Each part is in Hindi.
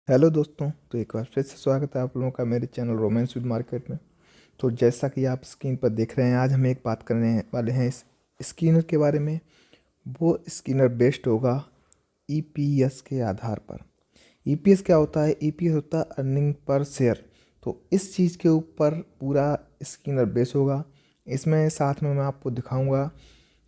हेलो दोस्तों। तो एक बार फिर से स्वागत है आप लोगों का मेरे चैनल रोमांस विद मार्केट में। तो जैसा कि आप स्क्रीन पर देख रहे हैं, आज हम एक बात करने वाले हैं इस स्किनर के बारे में। वो स्किनर बेस्ड होगा ईपीएस के आधार पर। ईपीएस क्या होता है? ईपीएस होता है अर्निंग पर शेयर। तो इस चीज़ के ऊपर पूरा स्किनर बेस होगा। इसमें साथ में मैं आपको दिखाऊंगा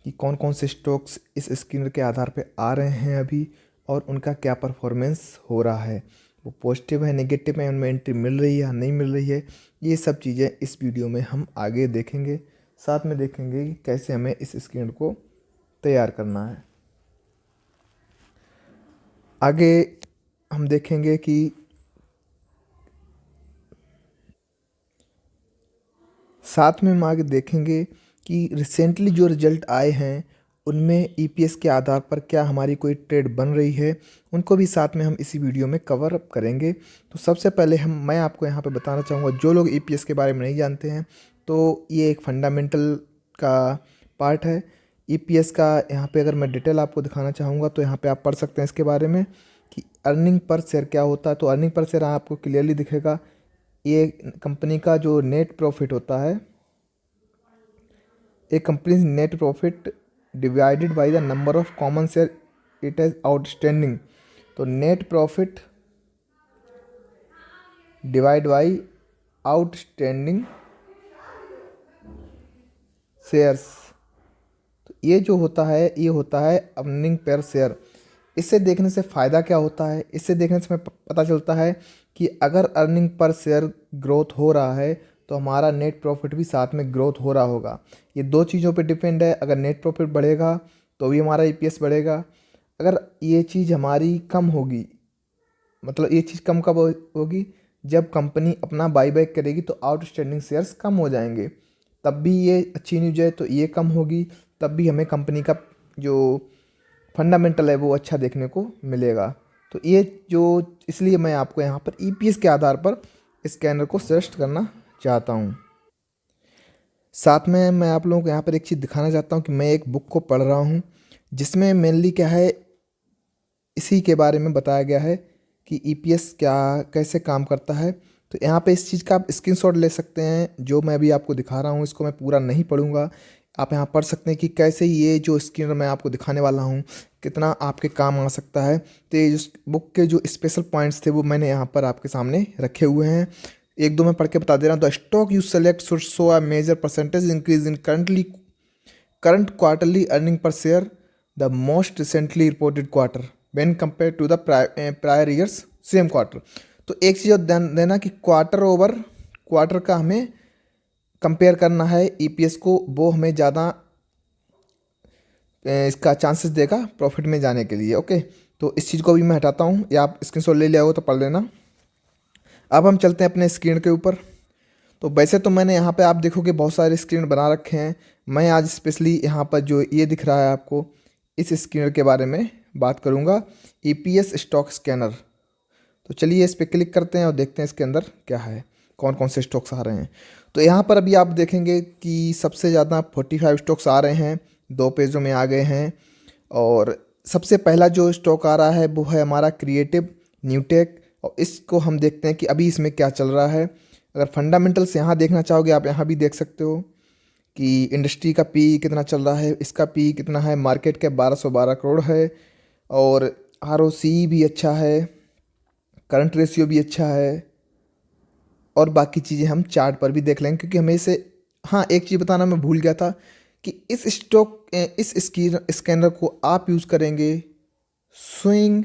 कि कौन कौन से स्टॉक्स इस स्किनर के आधार पे आ रहे हैं अभी, और उनका क्या परफॉर्मेंस हो रहा है, वो पॉजिटिव है नेगेटिव है, उनमें एंट्री मिल रही है या नहीं मिल रही है। ये सब चीज़ें इस वीडियो में हम आगे देखेंगे। साथ में देखेंगे कि कैसे हमें इस स्किनर को तैयार करना है। आगे हम देखेंगे कि साथ में हम आगे देखेंगे कि रिसेंटली जो रिजल्ट आए हैं उनमें ईपीएस के आधार पर क्या हमारी कोई ट्रेड बन रही है, उनको भी साथ में हम इसी वीडियो में कवर अप करेंगे। तो सबसे पहले मैं आपको यहाँ पे बताना चाहूँगा, जो लोग ईपीएस के बारे में नहीं जानते हैं, तो ये एक फंडामेंटल का पार्ट है ईपीएस का। यहाँ पे अगर मैं डिटेल आपको दिखाना चाहूँगा तो यहाँ पे आप पढ़ सकते हैं इसके बारे में कि अर्निंग पर शेयर क्या होता है। तो अर्निंग पर शेयर आपको क्लियरली दिखेगा। ये कंपनी का जो नेट प्रॉफिट होता है, एक company net profit divided by the number of common share it has outstanding. तो net profit divide by outstanding shares. तो ये जो होता है ये होता है अर्निंग पर शेयर। इससे देखने से फ़ायदा क्या होता है? इससे देखने से हमें पता चलता है कि अगर अर्निंग पर शेयर ग्रोथ हो रहा है तो हमारा नेट प्रॉफिट भी साथ में ग्रोथ हो रहा होगा। ये दो चीज़ों पे डिपेंड है। अगर नेट प्रॉफिट बढ़ेगा तो भी हमारा ईपीएस बढ़ेगा। अगर ये चीज़ हमारी कम होगी, मतलब ये चीज़ कम कब होगी? जब कंपनी अपना बाई बैक करेगी तो आउटस्टैंडिंग शेयर्स कम हो जाएंगे, तब भी ये अच्छी न्यूज है। तो ये कम होगी तब भी हमें कंपनी का जो फंडामेंटल है वो अच्छा देखने को मिलेगा। तो ये जो, इसलिए मैं आपको यहाँ पर ईपीएस के आधार पर स्कैनर को सजेस्ट करना चाहता हूँ। साथ में मैं आप लोगों को यहाँ पर एक चीज़ दिखाना चाहता हूँ कि मैं एक बुक को पढ़ रहा हूँ जिसमें मेनली क्या है, इसी के बारे में बताया गया है कि ईपीएस क्या कैसे काम करता है। तो यहाँ पे इस चीज़ का आप स्क्रीनशॉट ले सकते हैं। जो मैं अभी आपको दिखा रहा हूँ इसको मैं पूरा नहीं पढ़ूंगा, आप यहाँ पढ़ सकते हैं कि कैसे ये जो स्क्रीनर मैं आपको दिखाने वाला हूँ कितना आपके काम आ सकता है। तो ये जो बुक के जो स्पेशल पॉइंट्स थे वो मैंने यहाँ पर आपके सामने रखे हुए हैं। एक दो मैं पढ़ के बता दे रहा हूँ। The stock you select should show a major percentage increase in current quarterly earning per share the most recently reported quarter when compared to the prior years same quarter। तो एक चीज़ और ध्यान देना कि क्वार्टर ओवर क्वार्टर का हमें कंपेयर करना है ईपीएस को, वो हमें ज़्यादा इसका चांसेस देगा प्रॉफिट में जाने के लिए। ओके, तो इस चीज़ को भी मैं हटाता हूँ, या आप स्क्रीनशॉट ले लिया हो तो पढ़ लेना। अब हम चलते हैं अपने स्क्रीन के ऊपर। तो वैसे तो मैंने यहाँ पे आप देखोगे बहुत सारे स्क्रीन बना रखे हैं। मैं आज स्पेशली यहाँ पर जो ये दिख रहा है आपको, इस स्क्रीनर के बारे में बात करूँगा, ईपीएस स्टॉक स्कैनर। तो चलिए इस पर क्लिक करते हैं और देखते हैं इसके अंदर क्या है, कौन कौन से स्टॉक्स आ रहे हैं। तो यहाँ पर अभी आप देखेंगे कि सबसे ज़्यादा 45 स्टॉक्स आ रहे हैं, दो पेजों में आ गए हैं। और सबसे पहला जो स्टॉक आ रहा है वो है हमारा क्रिएटिव न्यूटेक। और इसको हम देखते हैं कि अभी इसमें क्या चल रहा है। अगर फंडामेंटल्स यहाँ देखना चाहोगे आप यहाँ भी देख सकते हो कि इंडस्ट्री का पी कितना चल रहा है, इसका पी कितना है, मार्केट कैप 1212 करोड़ है, और आरओसी भी अच्छा है, करंट रेशियो भी अच्छा है, और बाकी चीज़ें हम चार्ट पर भी देख लेंगे क्योंकि हमें इसे, हाँ एक चीज़ बताना मैं भूल गया था कि इस स्कैनर को आप यूज़ करेंगे स्विंग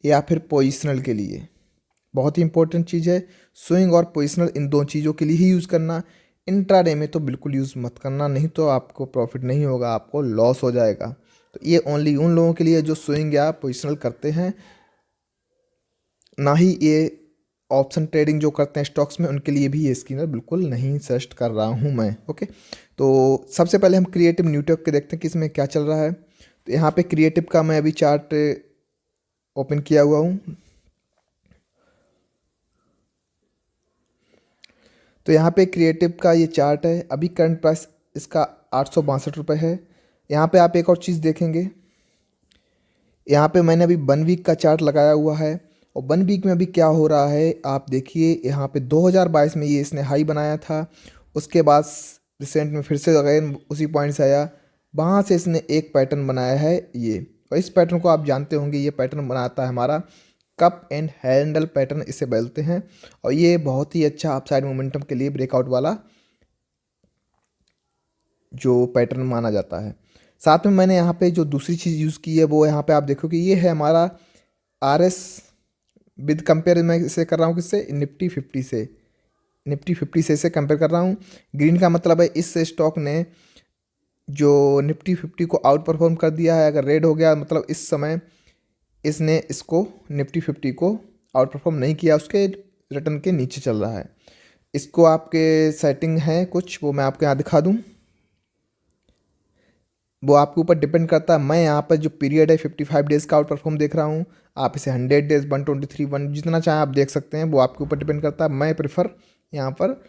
या फिर पोजिशनल के लिए। बहुत ही इंपॉर्टेंट चीज़ है, स्विंग और पोजिशनल इन दो चीज़ों के लिए ही यूज़ करना। इंट्राडे में तो बिल्कुल यूज़ मत करना, नहीं तो आपको प्रॉफिट नहीं होगा, आपको लॉस हो जाएगा। तो ये ओनली उन लोगों के लिए जो स्विंग या पोजिशनल करते हैं, ना ही ये ऑप्शन ट्रेडिंग जो करते हैं स्टॉक्स में, उनके लिए भी ये स्कैनर बिल्कुल नहीं सजेस्ट कर रहा हूँ मैं। ओके, तो सबसे पहले हम क्रिएटिव न्यूटेक के देखते हैं कि इसमें क्या चल रहा है। तो यहाँ पे क्रिएटिव का मैं अभी चार्ट ओपन किया हुआ हूँ। तो यहाँ पे क्रिएटिव का ये चार्ट है, अभी करंट प्राइस इसका 862 रुपये है। यहाँ पे आप एक और चीज़ देखेंगे, यहाँ पे मैंने अभी 1 वीक का चार्ट लगाया हुआ है और 1 वीक में अभी क्या हो रहा है आप देखिए, यहाँ पे 2022 में ये इसने हाई बनाया था, उसके बाद रिसेंट में फिर से अगेन उसी पॉइंट से आया, वहाँ से इसने एक पैटर्न बनाया है ये। और इस पैटर्न को आप जानते होंगे, ये पैटर्न बनाता है हमारा कप एंड हैंडल पैटर्न, इसे बोलते हैं। और ये बहुत ही अच्छा अपसाइड मोमेंटम के लिए ब्रेकआउट वाला जो पैटर्न माना जाता है। साथ में मैंने यहाँ पे जो दूसरी चीज़ यूज़ की है वो यहाँ पे आप देखो कि ये है हमारा RS विद कंपेयर, मैं इसे कर रहा हूँ किससे, निफ्टी 50 से, निफ्टी 50 से इसे कंपेयर कर रहा हूँ। ग्रीन का मतलब है इस स्टॉक ने जो निफ्टी 50 को आउट परफॉर्म कर दिया है। अगर रेड हो गया मतलब इस समय इसने इसको निफ्टी 50 को आउट परफॉर्म नहीं किया, उसके रिटर्न के नीचे चल रहा है। इसको आपके सेटिंग है कुछ, वो मैं आपको यहाँ दिखा दूँ, वो आपके ऊपर डिपेंड करता है। मैं यहाँ पर जो पीरियड है 55 डेज़ का आउट परफॉर्म देख रहा हूँ, आप इसे 100 डेज़ 123 1 जितना चाहें आप देख सकते हैं, वो आपके ऊपर डिपेंड करता है। मैं प्रेफर यहाँ पर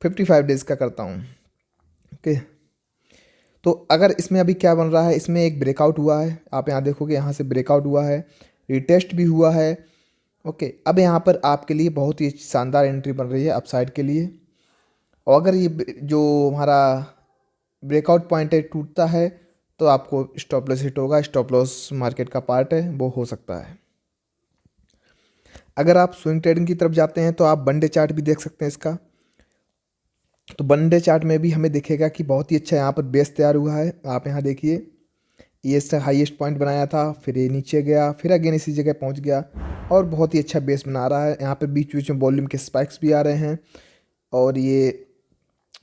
55 डेज़ का करता हूँ। ओके, तो अगर इसमें अभी क्या बन रहा है, इसमें एक ब्रेकआउट हुआ है, आप यहाँ देखोगे यहाँ से ब्रेकआउट हुआ है, रिटेस्ट भी हुआ है। ओके, अब यहाँ पर आपके लिए बहुत ही शानदार एंट्री बन रही है अपसाइड के लिए। और अगर ये जो हमारा ब्रेकआउट पॉइंट है टूटता है तो आपको स्टॉप लॉस हिट होगा। स्टॉप लॉस मार्केट का पार्ट है, वो हो सकता है। अगर आप स्विंग ट्रेडिंग की तरफ जाते हैं तो आप वन डे चार्ट भी देख सकते हैं इसका। तो वन डे चार्ट में भी हमें दिखेगा कि बहुत ही अच्छा यहाँ पर बेस तैयार हुआ है। आप यहाँ देखिए, ये इसका हाईएस्ट पॉइंट बनाया था, फिर ये नीचे गया, फिर अगेन इसी जगह पहुँच गया और बहुत ही अच्छा बेस बना रहा है। यहाँ पर बीच बीच में वॉल्यूम के स्पाइक्स भी आ रहे हैं, और ये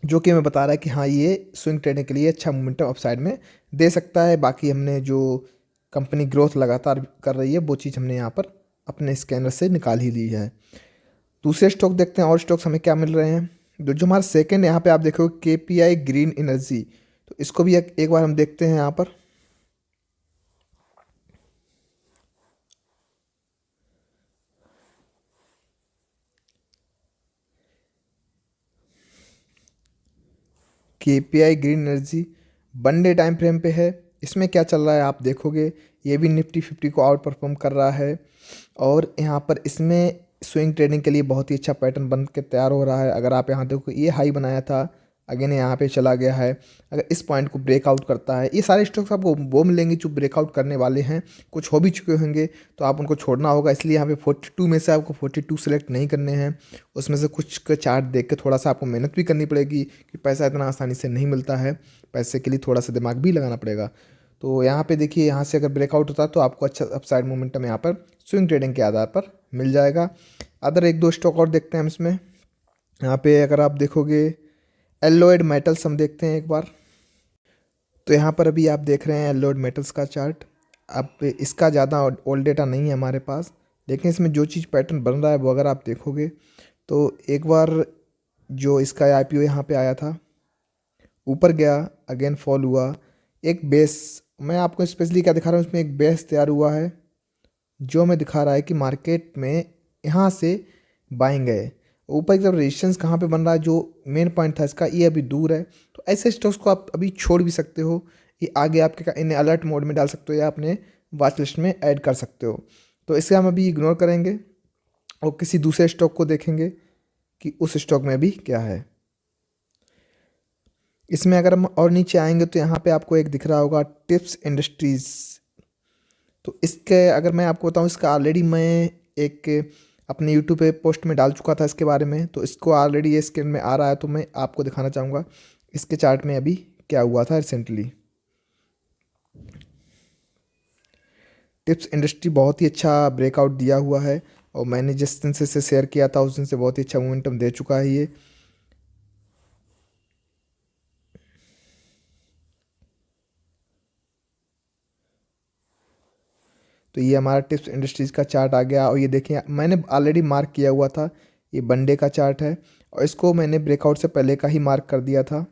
जो कि हमें बता रहा है कि हाँ ये स्विंग ट्रेडिंग के लिए अच्छा मोमेंटम अपसाइड में दे सकता है। बाकी हमने जो कंपनी ग्रोथ लगातार कर रही है वो चीज़ हमने यहाँ पर अपने स्कैनर से निकाल ही ली है। दूसरे स्टॉक देखते हैं और स्टॉक्स हमें क्या मिल रहे हैं। जो हमारा सेकंड यहाँ पे आप देखो KPI ग्रीन एनर्जी, तो इसको भी एक बार हम देखते हैं यहाँ पर। KPI green energy one day time frame पे है। इसमें क्या चल रहा है आप देखोगे, ये भी निफ्टी 50 को आउट परफॉर्म कर रहा है, और यहाँ पर इसमें स्विंग ट्रेडिंग के लिए बहुत ही अच्छा पैटर्न बन के तैयार हो रहा है। अगर आप यहाँ देखो, ये हाई बनाया था, अगेन यहाँ पे चला गया है। अगर इस पॉइंट को ब्रेकआउट करता है, ये सारे स्टॉक्स आपको वो मिलेंगे जो ब्रेकआउट करने वाले हैं, कुछ हो भी चुके होंगे तो आप उनको छोड़ना होगा। इसलिए यहाँ पे 42 में से आपको 42 सेलेक्ट नहीं करने हैं, उसमें से कुछ का चार्ट देख के थोड़ा सा आपको मेहनत भी करनी पड़ेगी कि पैसा इतना आसानी से नहीं मिलता है, पैसे के लिए थोड़ा सा दिमाग भी लगाना पड़ेगा। तो यहाँ पे देखिए, यहाँ से अगर ब्रेकआउट होता है तो आपको अच्छा अपसाइड मोमेंटम यहाँ पर स्विंग ट्रेडिंग के आधार पर मिल जाएगा। अदर एक दो स्टॉक और देखते हैं हम इसमें। यहाँ पे अगर आप देखोगे एलोइड मेटल्स हम देखते हैं एक बार। तो यहाँ पर अभी आप देख रहे हैं एलोइड मेटल्स का चार्ट। अब इसका ज़्यादा ओल्ड डेटा नहीं है हमारे पास, लेकिन इसमें जो चीज़ पैटर्न बन रहा है वो अगर आप देखोगे तो एक बार जो इसका IPO यहाँ पे आया था, ऊपर गया, अगेन फॉल हुआ, एक बेस, मैं आपको स्पेशली क्या दिखा रहा हूँ, इसमें एक बेस तैयार हुआ है जो हमें दिखा रहा है कि मार्केट में यहाँ से बाइंग है। ऊपर की तरफ रेजिस्टेंस कहाँ पे बन रहा है, जो मेन पॉइंट था इसका, ये अभी दूर है। तो ऐसे स्टॉक्स को आप अभी छोड़ भी सकते हो, ये आगे आपके इन्हें अलर्ट मोड में डाल सकते हो या अपने वॉच लिस्ट में ऐड कर सकते हो। तो इसे हम अभी इग्नोर करेंगे और किसी दूसरे स्टॉक को देखेंगे कि उस स्टॉक में अभी क्या है। इसमें अगर हम और नीचे आएंगे तो यहाँ पे आपको एक दिख रहा होगा टिप्स इंडस्ट्रीज़। तो इसके अगर मैं आपको बताऊँ, इसका ऑलरेडी मैं एक अपने यूट्यूब पे पोस्ट में डाल चुका था इसके बारे में, तो इसको ऑलरेडी ये स्क्रीन में आ रहा है, तो मैं आपको दिखाना चाहूँगा इसके चार्ट में अभी क्या हुआ था रिसेंटली। टिप्स इंडस्ट्री बहुत ही अच्छा ब्रेकआउट दिया हुआ है, और मैंने जिस दिन से इसे शेयर किया था उस दिन से बहुत ही अच्छा मोमेंटम दे चुका है ये। तो ये हमारा टिप्स इंडस्ट्रीज़ का चार्ट आ गया, और ये देखिए मैंने ऑलरेडी मार्क किया हुआ था, ये वनडे का चार्ट है, और इसको मैंने ब्रेकआउट से पहले का ही मार्क कर दिया था,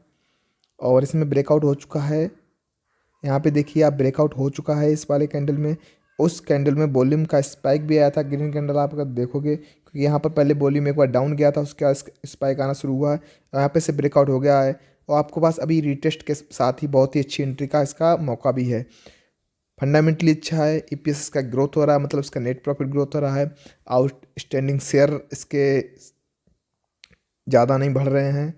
और इसमें ब्रेकआउट हो चुका है। यहाँ पे देखिए आप, ब्रेकआउट हो चुका है इस वाले कैंडल में। उस कैंडल में वॉल्यूम का स्पाइक भी आया था, ग्रीन कैंडल आप अगर देखोगे, क्योंकि यहाँ पर पहले वॉल्यूम एक बार डाउन गया था, उसके बाद स्पाइक आना शुरू हुआ है, यहाँ पे से ब्रेकआउट हो गया है, और आपको पास अभी रिटेस्ट के साथ ही बहुत ही अच्छी एंट्री का इसका मौका भी है। फंडामेंटली अच्छा है, ईपीएस इसका ग्रोथ हो रहा है, मतलब इसका नेट प्रॉफिट ग्रोथ हो रहा है, आउटस्टैंडिंग शेयर इसके ज़्यादा नहीं बढ़ रहे हैं,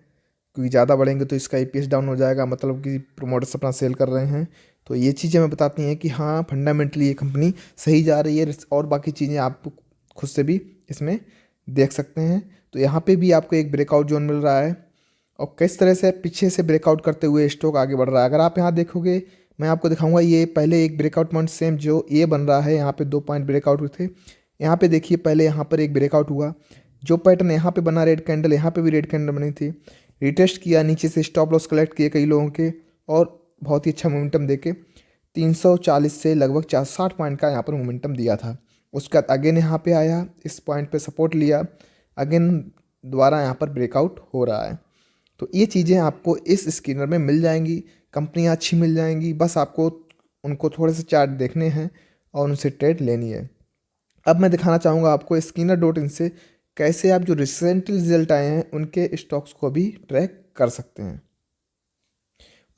क्योंकि ज़्यादा बढ़ेंगे तो इसका ईपीएस डाउन हो जाएगा, मतलब कि प्रोमोटर्स अपना सेल कर रहे हैं। तो ये चीज़ें हमें बताती हैं कि हाँ फंडामेंटली ये कंपनी सही जा रही है, और बाकी चीज़ें आप खुद से भी इसमें देख सकते हैं। तो यहाँ पे भी आपको एक ब्रेकआउट जोन मिल रहा है, और किस तरह से पीछे से ब्रेकआउट करते हुए स्टॉक आगे बढ़ रहा है। अगर आप यहाँ देखोगे, मैं आपको दिखाऊंगा, ये पहले एक ब्रेकआउट पॉइंट सेम जो ये बन रहा है, यहाँ पे 2 पॉइंट ब्रेकआउट हुए थे। यहाँ पे देखिए पहले यहाँ पर एक ब्रेकआउट हुआ, जो पैटर्न यहाँ पे बना रेड कैंडल, यहाँ पे भी रेड कैंडल बनी थी, रिटेस्ट किया, नीचे से स्टॉप लॉस कलेक्ट किए कई लोगों के, और बहुत ही अच्छा मोमेंटम देके 340 से लगभग 60 पॉइंट का यहाँ पर मोमेंटम दिया था। उसके बाद अगेन यहाँ पे आया, इस पॉइंट पे सपोर्ट लिया, अगेन दोबारा यहाँ पर ब्रेकआउट हो रहा है। तो ये चीज़ें आपको इस स्कैनर में मिल जाएंगी, कंपनियाँ अच्छी मिल जाएंगी, बस आपको उनको थोड़े से चार्ट देखने हैं और उनसे ट्रेड लेनी है। अब मैं दिखाना चाहूँगा आपको स्कैनर.इन से कैसे आप जो रिसेंटली रिजल्ट आए हैं उनके स्टॉक्स को भी ट्रैक कर सकते हैं।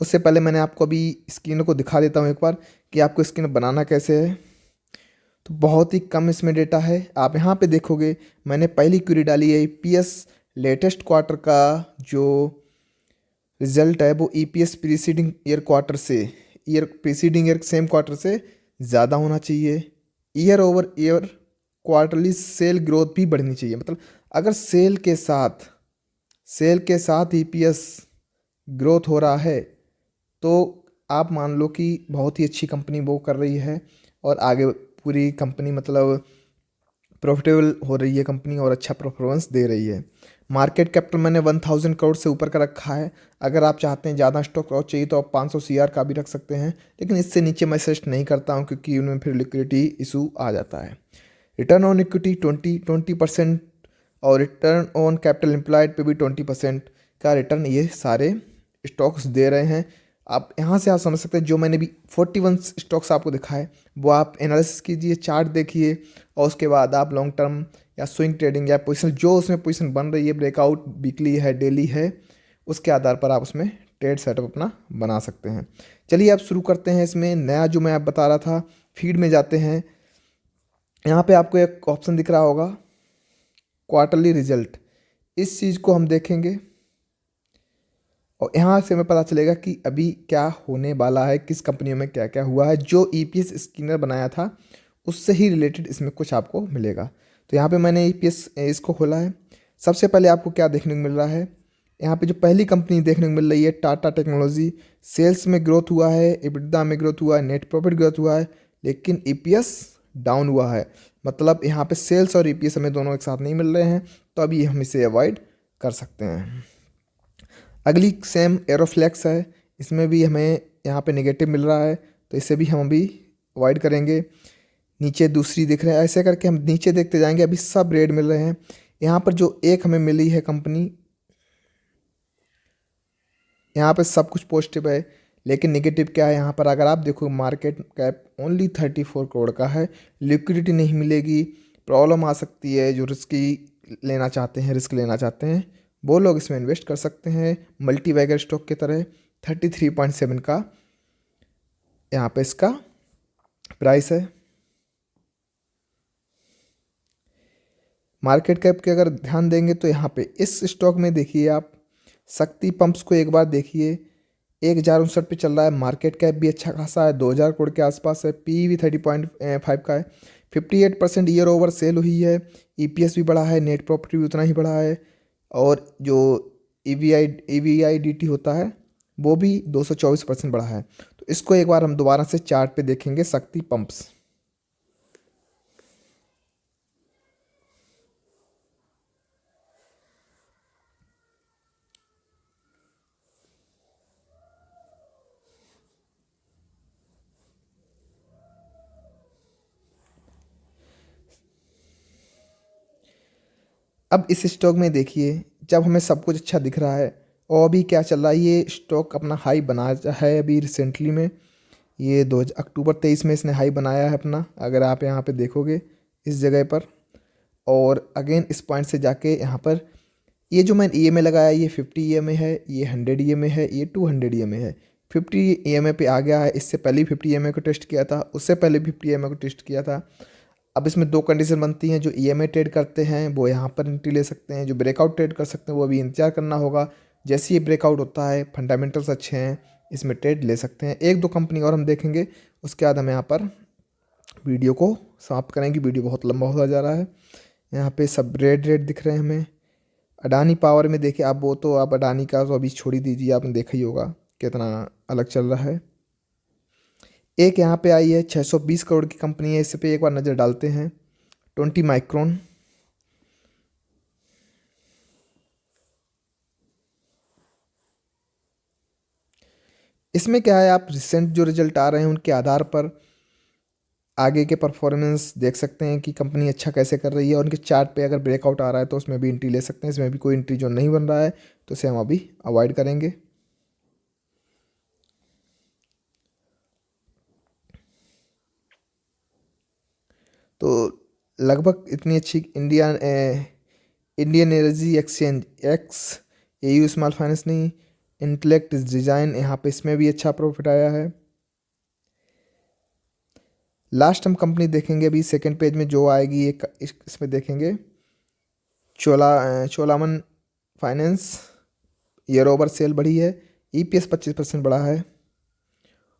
उससे पहले मैंने आपको अभी स्कैनर को दिखा देता हूँ एक बार कि आपको स्कैनर बनाना कैसे है। तो बहुत ही कम इसमें डेटा है, आप यहाँ पे देखोगे मैंने पहली क्वेरी डाली है ईपीएस लेटेस्ट क्वार्टर का जो रिजल्ट है वो ईपीएस प्रीसीडिंग ईयर क्वार्टर से, year preceding year same quarter से ज़्यादा होना चाहिए, year over year quarterly sale growth भी बढ़नी चाहिए। मतलब अगर सेल के साथ ईपीएस ग्रोथ हो रहा है तो आप मान लो कि बहुत ही अच्छी कंपनी वो कर रही है, और आगे पूरी कंपनी मतलब प्रॉफिटेबल हो रही है कंपनी, और अच्छा परफॉर्मेंस दे रही है। मार्केट कैपिटल मैंने 1000 करोड़ से ऊपर का रखा है। अगर आप चाहते हैं ज़्यादा स्टॉक और चाहिए तो आप 500 सीआर का भी रख सकते हैं, लेकिन इससे नीचे मैं सजेस्ट नहीं करता हूं, क्योंकि उनमें फिर लिक्विडिटी इशू आ जाता है। रिटर्न ऑन इक्विटी 20% और रिटर्न ऑन कैपिटल एम्प्लॉयड पे भी 20% का रिटर्न ये सारे स्टॉक्स दे रहे हैं। आप यहाँ से आप समझ सकते हैं, जो मैंने भी 41 स्टॉक्स आपको दिखाए वो आप एनालिसिस कीजिए, चार्ट देखिए, और उसके बाद आप लॉन्ग टर्म या स्विंग ट्रेडिंग या पोजीशन जो उसमें पोजीशन बन रही है, ब्रेकआउट वीकली है डेली है, उसके आधार पर आप उसमें ट्रेड सेटअप अपना बना सकते हैं। चलिए अब शुरू करते हैं। इसमें नया जो मैं आप बता रहा था, फीड में जाते हैं। यहाँ पे आपको एक ऑप्शन दिख रहा होगा क्वार्टरली रिजल्ट, इस चीज़ को हम देखेंगे और यहाँ से हमें पता चलेगा कि अभी क्या होने वाला है, किस कंपनियों में क्या क्या हुआ है। जो ईपीएस स्कैनर बनाया था उससे ही रिलेटेड इसमें कुछ आपको मिलेगा। तो यहाँ पे मैंने ईपीएस इसको खोला है। सबसे पहले आपको क्या देखने को मिल रहा है, यहाँ पे जो पहली कंपनी देखने को मिल रही है टाटा टेक्नोलॉजी, सेल्स में ग्रोथ हुआ है, EBITDA में ग्रोथ हुआ है, नेट प्रॉफिट ग्रोथ हुआ है, लेकिन ईपीएस डाउन हुआ है। मतलब यहाँ पे सेल्स और ईपीएस हमें दोनों एक साथ नहीं मिल रहे हैं, तो अभी हम इसे अवॉइड कर सकते हैं। अगली सेम एरोफ्लेक्स है, इसमें भी हमें यहाँ पे नेगेटिव मिल रहा है, तो इसे भी हम अभी अवॉइड करेंगे। नीचे दूसरी दिख रहा है, ऐसे करके हम नीचे देखते जाएंगे, अभी सब रेड मिल रहे हैं। यहाँ पर जो एक हमें मिली है कंपनी, यहाँ पे सब कुछ पॉजिटिव है, लेकिन नेगेटिव क्या है यहाँ पर, अगर आप देखो मार्केट कैप ओनली 34 करोड़ का है, लिक्विडिटी नहीं मिलेगी, प्रॉब्लम आ सकती है। जो रिस्क लेना चाहते हैं वो लोग इसमें इन्वेस्ट कर सकते हैं मल्टी वैगर स्टॉक की तरह। 33.7 का यहाँ पे इसका प्राइस है। मार्केट कैप के अगर ध्यान देंगे तो यहाँ पे इस स्टॉक में देखिए आप शक्ति पंप्स को एक बार देखिए, 1059 पे चल रहा है। मार्केट कैप भी अच्छा खासा है, 2000 करोड़ के आसपास है, पी भी 30.5 का है, 58% ईयर ओवर सेल हुई है, ईपीएस भी बढ़ा है, नेट प्रॉफिट भी उतना ही बढ़ा है, और जो EVIDT होता है वो भी 224% बढ़ा है। तो इसको एक बार हम दोबारा से चार्ट पे देखेंगे, शक्ति पंप्स। अब इस स्टॉक में देखिए, जब हमें सब कुछ अच्छा दिख रहा है और अभी क्या चल रहा है, ये स्टॉक अपना हाई बना है अभी रिसेंटली में, ये 2 अक्टूबर 23 में इसने हाई बनाया है अपना, अगर आप यहाँ पे देखोगे इस जगह पर। और अगेन इस पॉइंट से जाके यहाँ पर ये जो मैंने EMA लगाया, ये 50 EMA है, ये 100 EMA है, ये 200 EMA है। 50 EMA पे आ गया है। इससे पहले 50 EMA को टेस्ट किया था, उससे पहले 50 EMA को टेस्ट किया था। अब इसमें दो कंडीशन बनती हैं, जो EMA ट्रेड करते हैं वो यहाँ पर एंट्री ले सकते हैं, जो ब्रेकआउट ट्रेड कर सकते हैं वो अभी इंतजार करना होगा। जैसे ये ब्रेकआउट होता है, फंडामेंटल्स अच्छे हैं, इसमें ट्रेड ले सकते हैं। एक दो कंपनी और हम देखेंगे, उसके बाद हम यहाँ पर वीडियो को समाप्त करेंगे। वीडियो बहुत लंबा होता जा रहा है। यहाँ पे सब रेड रेड दिख रहे हैं हमें। अडानी पावर में देखिए आप, वो तो आप अडानी का तो अभी छोड़ ही दीजिए, आपने देखा ही होगा कितना अलग चल रहा है। एक यहाँ पे आई है 620 करोड़ की कंपनी है, इस पे एक बार नज़र डालते हैं। 20 माइक्रोन, इसमें क्या है, आप रिसेंट जो रिजल्ट आ रहे हैं उनके आधार पर आगे के परफॉर्मेंस देख सकते हैं कि कंपनी अच्छा कैसे कर रही है। और उनके चार्ट पे अगर ब्रेकआउट आ रहा है तो उसमें भी एंट्री ले सकते हैं। इसमें भी कोई एंट्री जो नहीं बन रहा है तो उसे हम अभी अवॉइड करेंगे। तो लगभग इतनी अच्छी Indian energy exchange x, AU small finance नहीं, इंटेलेक्ट डिज़ाइन, यहाँ पे इसमें भी अच्छा प्रॉफिट आया है। लास्ट हम कंपनी देखेंगे अभी सेकंड पेज में जो आएगी, एक इसमें देखेंगे चोलामन फाइनेंस। ईयर ओवर सेल बढ़ी है, EPS 25% बढ़ा है।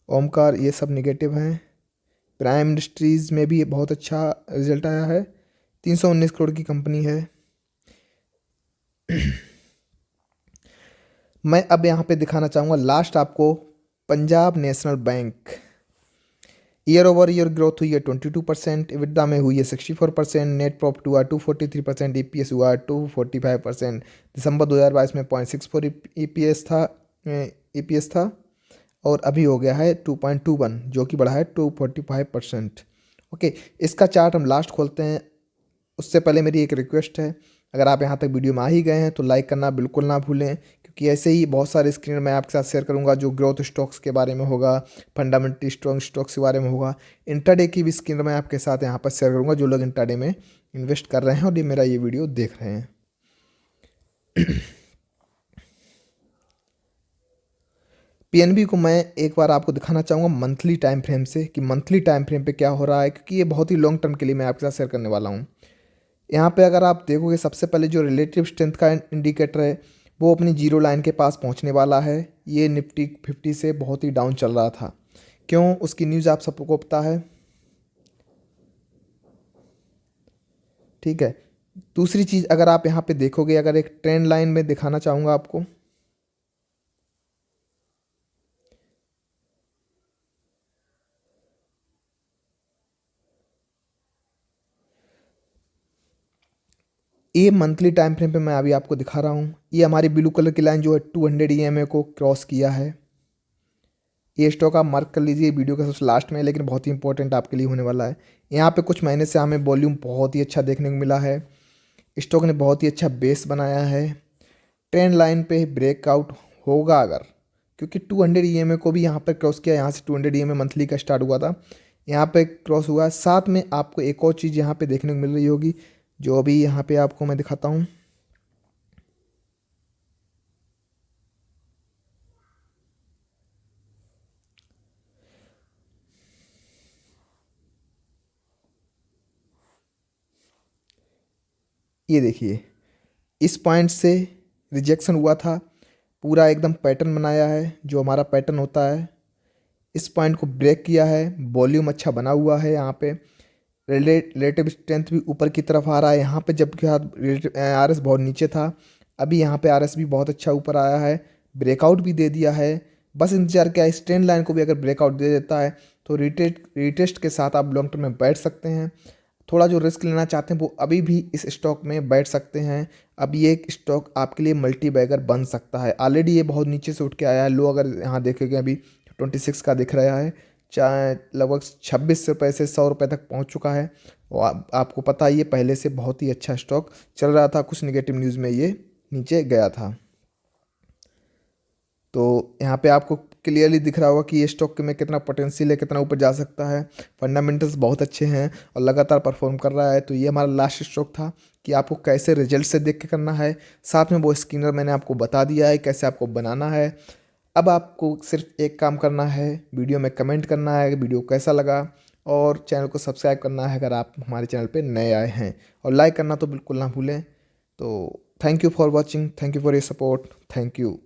ओमकार, ये सब निगेटिव हैं। प्राइम इंडस्ट्रीज़ में भी बहुत अच्छा रिजल्ट आया है, 319 करोड़ की कंपनी है। मैं अब यहाँ पे दिखाना चाहूँगा लास्ट आपको Punjab national bank. Year over year growth हुई है 22%, EBITDA में हुई है 64%, नेट प्रॉफिट हुआ 243%, EPS हुआ 245%। दिसंबर 2022 में 0.64 EPS था और अभी हो गया है 2.21, जो कि बढ़ा है 245%। ओके, इसका चार्ट हम लास्ट खोलते हैं। उससे पहले मेरी एक रिक्वेस्ट है, अगर आप यहाँ तक वीडियो में आ ही गए हैं तो लाइक करना बिल्कुल ना भूलें, क्योंकि ऐसे ही बहुत सारे स्क्रीन मैं आपके साथ शेयर करूँगा जो ग्रोथ स्टॉक्स के बारे में होगा, फंडामेंटल स्ट्रॉन्ग स्टॉक्स के बारे में होगा। इंट्राडे की भी स्क्रीन मैं आपके साथ यहाँ पर शेयर करूँगा, जो लोग इंट्राडे में इन्वेस्ट कर रहे हैं और ये मेरा ये वीडियो देख रहे हैं। PNB को मैं एक बार आपको दिखाना चाहूँगा मंथली टाइम फ्रेम से, कि मंथली टाइम फ्रेम पे क्या हो रहा है, क्योंकि ये बहुत ही लॉन्ग टर्म के लिए मैं आपके साथ शेयर करने वाला हूँ। यहाँ पे अगर आप देखोगे, सबसे पहले जो रिलेटिव स्ट्रेंथ का इंडिकेटर है वो अपनी जीरो लाइन के पास पहुँचने वाला है। ये निफ्टी 50 से बहुत ही डाउन चल रहा था, क्यों, उसकी न्यूज़ आप सबको पता है। ठीक है, दूसरी चीज़ अगर आप यहाँ पे देखोगे, अगर एक ट्रेंड लाइन में दिखाना चाहूँगा आपको, ये मंथली टाइम फ्रेम पे मैं अभी आपको दिखा रहा हूँ। ये हमारी ब्लू कलर की लाइन जो है 200 EMA को क्रॉस किया है। ये स्टॉक आप मार्क कर लीजिए वीडियो के सबसे लास्ट में, लेकिन बहुत ही इंपॉर्टेंट आपके लिए होने वाला है। यहाँ पे कुछ महीने से हमें वॉल्यूम बहुत ही अच्छा देखने को मिला है। स्टॉक ने बहुत ही अच्छा बेस बनाया है। ट्रेंड लाइन पे ब्रेकआउट होगा अगर, क्योंकि 200 EMA को भी यहाँ पर क्रॉस किया। यहाँ से 200 EMA मंथली का स्टार्ट हुआ था, यहाँ पे क्रॉस हुआ। साथ में आपको एक और चीज़ यहाँ पे देखने को मिल रही होगी, जो अभी यहाँ पे आपको मैं दिखाता हूँ। ये देखिए, इस पॉइंट से रिजेक्शन हुआ था, पूरा एकदम पैटर्न बनाया है जो हमारा पैटर्न होता है। इस पॉइंट को ब्रेक किया है, वॉल्यूम अच्छा बना हुआ है। यहाँ पे रिलेटिव स्ट्रेंथ भी ऊपर की तरफ आ रहा है। यहाँ पे जबकि RS बहुत नीचे था, अभी यहाँ पे RS भी बहुत अच्छा ऊपर आया है, ब्रेकआउट भी दे दिया है। बस इंतजार क्या है, इस ट्रेंड लाइन को भी अगर ब्रेकआउट दे देता है तो रिटेस्ट के साथ आप लॉन्ग टर्म में बैठ सकते हैं। थोड़ा जो रिस्क लेना चाहते हैं वो अभी भी इस स्टॉक में बैठ सकते हैं। अब ये एक स्टॉक आपके लिए मल्टी बैगर बन सकता है। ऑलरेडी ये बहुत नीचे से उठ के आया है। लो अगर यहाँ देखेंगे अभी 26 का दिख रहा है, चाहे लगभग 26 रुपये से 100 रुपये तक पहुँच चुका है। और आपको पता है ये पहले से बहुत ही अच्छा स्टॉक चल रहा था, कुछ निगेटिव न्यूज़ में ये नीचे गया था। तो यहाँ पे आपको क्लियरली दिख रहा होगा कि ये स्टॉक में कितना पोटेंशियल है, कितना ऊपर जा सकता है। फंडामेंटल्स बहुत अच्छे हैं और लगातार परफॉर्म कर रहा है। तो ये हमारा लास्ट स्टॉक था कि आपको कैसे रिजल्ट से देख के करना है। साथ में वो स्क्रीनर मैंने आपको बता दिया है कैसे आपको बनाना है। अब आपको सिर्फ एक काम करना है, वीडियो में कमेंट करना है वीडियो कैसा लगा, और चैनल को सब्सक्राइब करना है अगर आप हमारे चैनल पे नए आए हैं, और लाइक करना तो बिल्कुल ना भूलें। तो thank you for watching, thank you for your support, thank you.